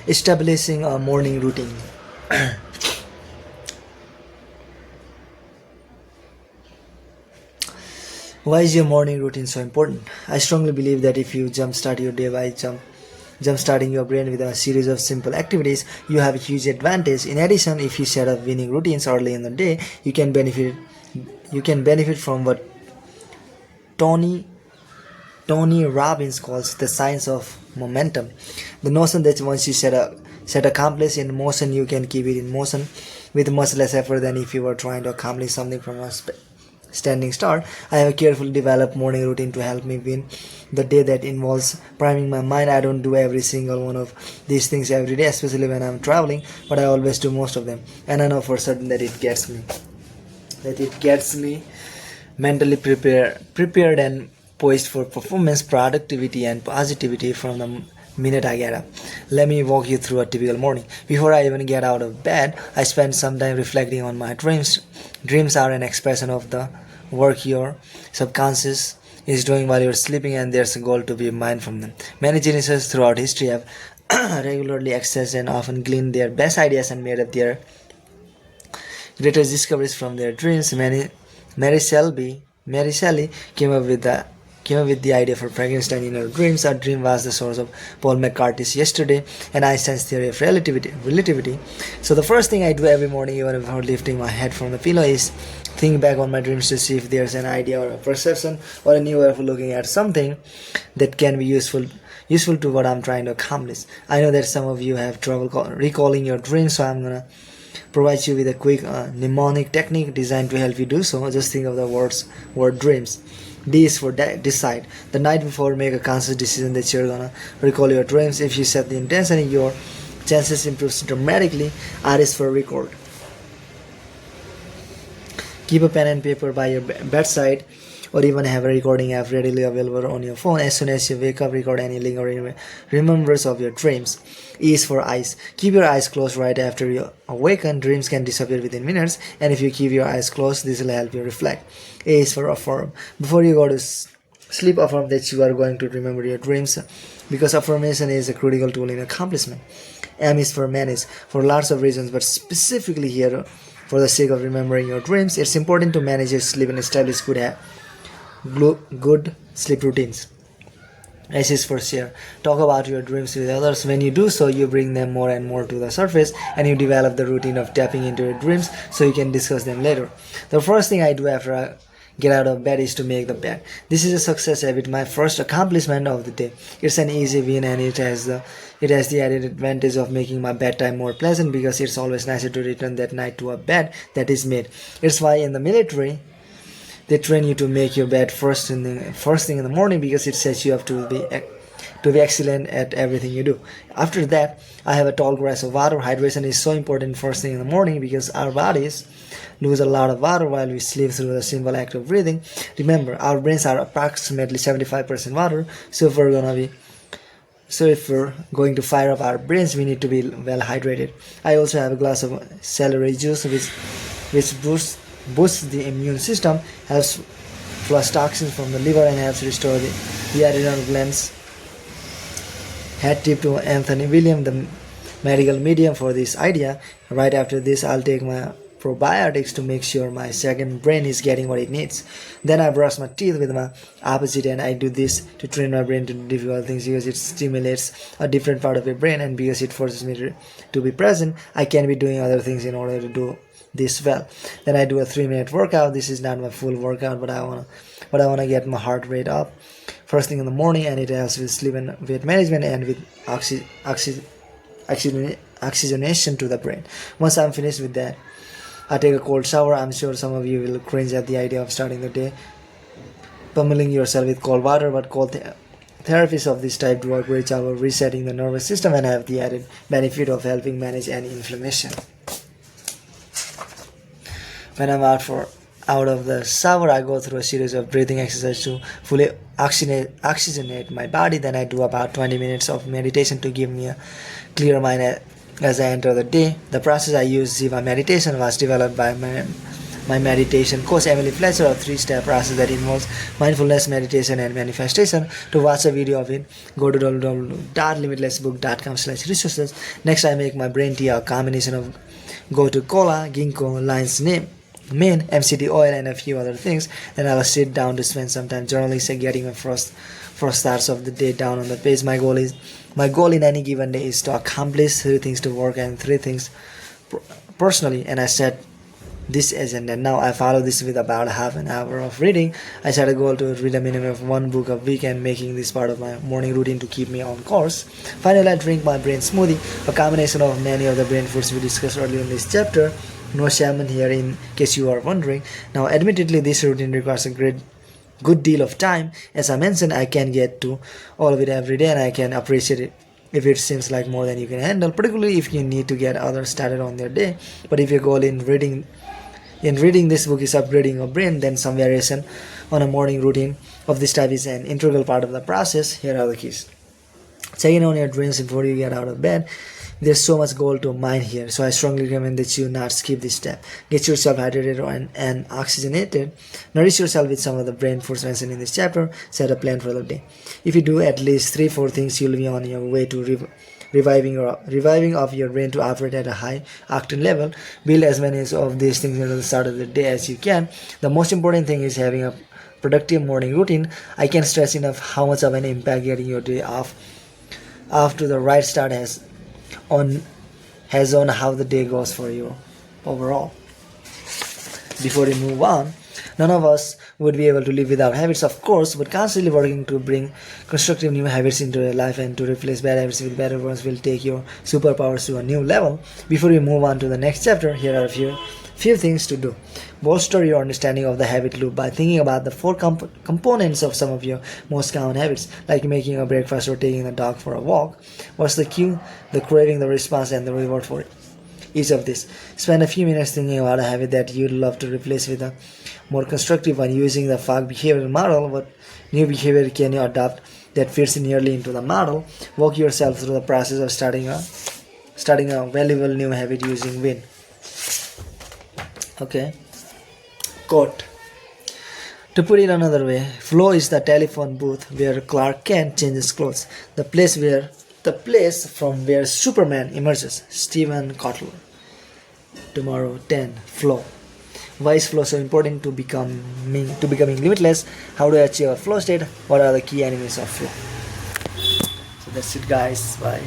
Establishing a morning routine. Why is your morning routine so important? I strongly believe that if you jumpstart your day by jumpstarting your brain with a series of simple activities, you have a huge advantage. In addition, if you set up winning routines early in the day, you can benefit from what Tony Tony Robbins calls the science of momentum. The notion that once you accomplish in motion, you can keep it in motion with much less effort than if you were trying to accomplish something from a standing start. I have a carefully developed morning routine to help me win the day that involves priming my mind. I don't do every single one of these things every day, especially when I'm traveling, but I always do most of them. And I know for certain that it gets me mentally prepared and poised for performance, productivity, and positivity from the minute I get up. Let me walk you through a typical morning. Before I even get out of bed, I spend some time reflecting on my dreams. Dreams are an expression of the work your subconscious is doing while you're sleeping, and there's a goal to be mind from them. Many geniuses throughout history have regularly accessed and often gleaned their best ideas and made up their greatest discoveries from their dreams. Mary Shelley came up with the idea for Frankenstein in her dreams. Her dream was the source of Paul McCartney's Yesterday and Einstein's theory of relativity. So the first thing I do every morning, even before lifting my head from the pillow, is think back on my dreams to see if there's an idea or a perception or a new way of looking at something that can be useful to what I'm trying to accomplish. I know that some of you have trouble recalling your dreams, so I'm gonna provide you with a quick mnemonic technique designed to help you do so. Just think of the word dreams. D is for decide. The night before, make a conscious decision that you're gonna recall your dreams. If you set the intention, your chances improve dramatically. R is for record. Keep a pen and paper by your bedside, or even have a recording app readily available on your phone. As soon as you wake up, record any lingering remembrance of your dreams. E is for eyes. Keep your eyes closed right after you awaken. Dreams can disappear within minutes, and if you keep your eyes closed, this will help you reflect. A is for affirm. Before you go to sleep, affirm that you are going to remember your dreams, because affirmation is a critical tool in accomplishment. M is for manage. For lots of reasons, but specifically here, for the sake of remembering your dreams, it's important to manage your sleep and establish good sleep routines. S is for share. Talk about your dreams with others. When you do so, you bring them more and more to the surface, and you develop the routine of tapping into your dreams so you can discuss them later. The first thing I do after I get out of bed is to make the bed. This is a success habit, my first accomplishment of the day. It's an easy win, and it has the added advantage of making my bedtime more pleasant, because it's always nicer to return that night to a bed that is made. It's why in the military they train you to make your bed first thing in the morning, because it sets you up to be excellent at everything you do. After that, I have a tall glass of water. Hydration is so important first thing in the morning, because our bodies lose a lot of water while we sleep through the simple act of breathing. Remember, our brains are approximately 75% water, so if we're going to fire up our brains, we need to be well hydrated. I also have a glass of celery juice, which boosts the immune system, helps flush toxins from the liver, and helps restore the adrenal glands. Hat tip to Anthony William, the medical medium, for this idea. Right after this, I'll take my probiotics to make sure my second brain is getting what it needs. Then I brush my teeth with my opposite, and I do this to train my brain to do difficult things, because it stimulates a different part of your brain, and because it forces me to be present, I can be doing other things in order to do this well. Then I do a 3-minute workout. This is not my full workout, but I wanna get my heart rate up first thing in the morning, and it helps with sleep and weight management, and with oxygenation to the brain. Once I'm finished with that, I take a cold shower. I'm sure some of you will cringe at the idea of starting the day pummeling yourself with cold water, but cold therapies of this type do a great job of resetting the nervous system and have the added benefit of helping manage any inflammation. When I'm out of the shower, I go through a series of breathing exercises to fully oxygenate my body. Then I do about 20 minutes of meditation to give me a clear mind as I enter the day. The process I use, Ziva meditation, was developed by my meditation coach Emily Fletcher, a 3-step process that involves mindfulness, meditation, and manifestation. To watch a video of it, go to www.limitlessbook.com/resources. Next, I make my brain tea, a combination of gotu kola, ginkgo, lion's name, mint, MCT oil, and a few other things. Then I will sit down to spend some time journaling, say getting my first starts of the day down on the page. My goal in any given day is to accomplish 3 things to work and 3 things personally, and I set this agenda. Now I follow this with about half an hour of reading. I set a goal to read a minimum of 1 book a week, and making this part of my morning routine to keep me on course. Finally, I drink my brain smoothie, a combination of many of the brain foods we discussed earlier in this chapter. No salmon here, in case you are wondering. Now, admittedly, this routine requires a good deal of time. As I mentioned, I can get to all of it every day, and I can appreciate it if it seems like more than you can handle, particularly if you need to get others started on their day. But if your goal in reading this book is upgrading your brain, then some variation on a morning routine of this type is an integral part of the process. Here are the keys. Check in on your dreams before you get out of bed. There's so much gold to mine here, so I strongly recommend that you not skip this step. Get yourself hydrated and oxygenated. Nourish yourself with some of the brain foods mentioned in this chapter. Set a plan for the day. If you do at least 3-4 things, you'll be on your way to reviving of your brain to operate at a high octane level. Build as many of these things into the start of the day as you can. The most important thing is having a productive morning routine. I can't stress enough how much of an impact getting your day off to the right start has on how the day goes for you overall. Before we move on, none of us would be able to live without habits, of course, but constantly working to bring constructive new habits into your life and to replace bad habits with better ones will take your superpowers to a new level. Before we move on to the next chapter, here are a few things to do. Bolster your understanding of the habit loop by thinking about the 4 components of some of your most common habits, like making a breakfast or taking the dog for a walk. What's the cue, the craving, the response, and the reward for each of these? Spend a few minutes thinking about a habit that you'd love to replace with a more constructive one. Using the Fogg behavioral model, what new behavior can you adopt that fits nearly into the model? Walk yourself through the process of starting a valuable new habit using WIN. Okay. Quote. To put it another way, flow is the telephone booth where Clark Kent changes clothes. The place from where Superman emerges. Stephen Kotler. Tomorrow 10. Flow. Why is flow so important to becoming limitless? How do I achieve a flow state? What are the key enemies of flow? So that's it, guys. Bye.